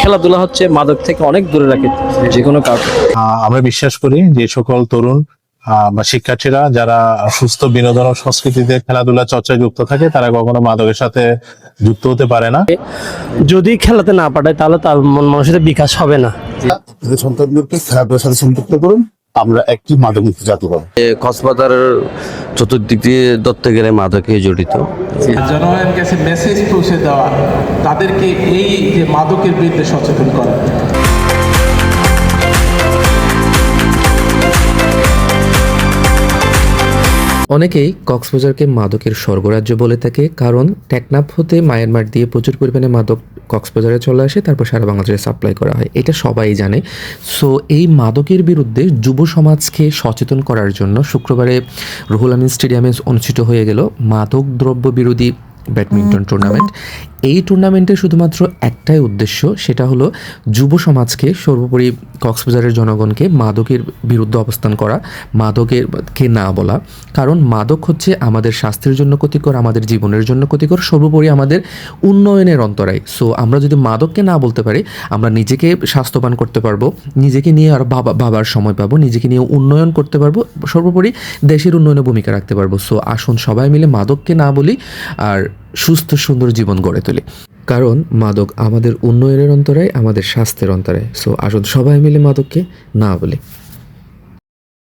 খেলাধুলা হচ্ছে মাদক থেকে অনেক দূরে রাখে যে কোনো কাউকে। আমরা বিশ্বাস করি যে সকল তরুণ বা শিক্ষার্থীরা যারা সুস্থ বিনোদন ও সংস্কৃতিতে খেলাধুলা চর্চায় যুক্ত থাকে তারা কখনো মাদকের সাথে যুক্ত হতে পারে না। যদি খেলাতে না পাঠায় তাহলে তার মন মানসিকতার বিকাশ হবে না। সন্তানদেরকে খেলাধুলার সাথে সম্পৃক্ত করুন, আমরা একটি মাদক মুক্ত জাতি হব। কক্সবাজারের চতুর্দিক দিয়ে ধরতে গেলে মাদকে জড়িত। জনগণের কাছে মেসেজ পৌঁছে দেওয়া, তাদেরকে এই যে মাদকের বিরুদ্ধে সচেতন করা। অনেকেই কক্সবাজারকে মাদকের স্বর্গরাজ্য বলে থাকে, কারণ টেকনাফ হতে মায়ানমার দিয়ে প্রচুর পরিমাণে মাদক কক্সবাজারে চলে আসে, তারপর সারা বাংলাদেশে সাপ্লাই করা হয়, এটা সবাই জানে। সো এই মাদকের বিরুদ্ধে যুব সমাজকে সচেতন করার জন্য শুক্রবারে রুহুল আমিন স্টেডিয়ামে অনুষ্ঠিত হয়ে গেল মাদক দ্রব্য বিরোধী ব্যাডমিন্টন টুর্নামেন্ট। এই টুর্নামেন্টের শুধুমাত্র একটাই উদ্দেশ্য, সেটা হলো যুব সমাজকে, সর্বোপরি কক্সবাজারের জনগণকে মাদকের বিরুদ্ধে অবস্থান করা, মাদকেরকে না বলা। কারণ মাদক হচ্ছে আমাদের স্বাস্থ্যের জন্য ক্ষতিকর, আমাদের জীবনের জন্য ক্ষতিকর, সর্বোপরি আমাদের উন্নয়নের অন্তরায়। সো আমরা যদি মাদককে না বলতে পারি, আমরা নিজেকে স্বাস্থ্যবান করতে পারবো, নিজেকে নিয়ে আরও ভাবার সময় পাবো, নিজেকে নিয়ে উন্নয়ন করতে পারবো, সর্বোপরি দেশের উন্নয়নে ভূমিকা রাখতে পারবো। সো আসুন সবাই মিলে মাদককে না বলি আর সুস্থ সুন্দর জীবন গড়ে তুলি। কারণ মাদক আমাদের উন্নয়নের অন্তরায়, আমাদের স্বাস্থ্যের অন্তরায়। সো আসুন সবাই মিলে মাদককে না বলি।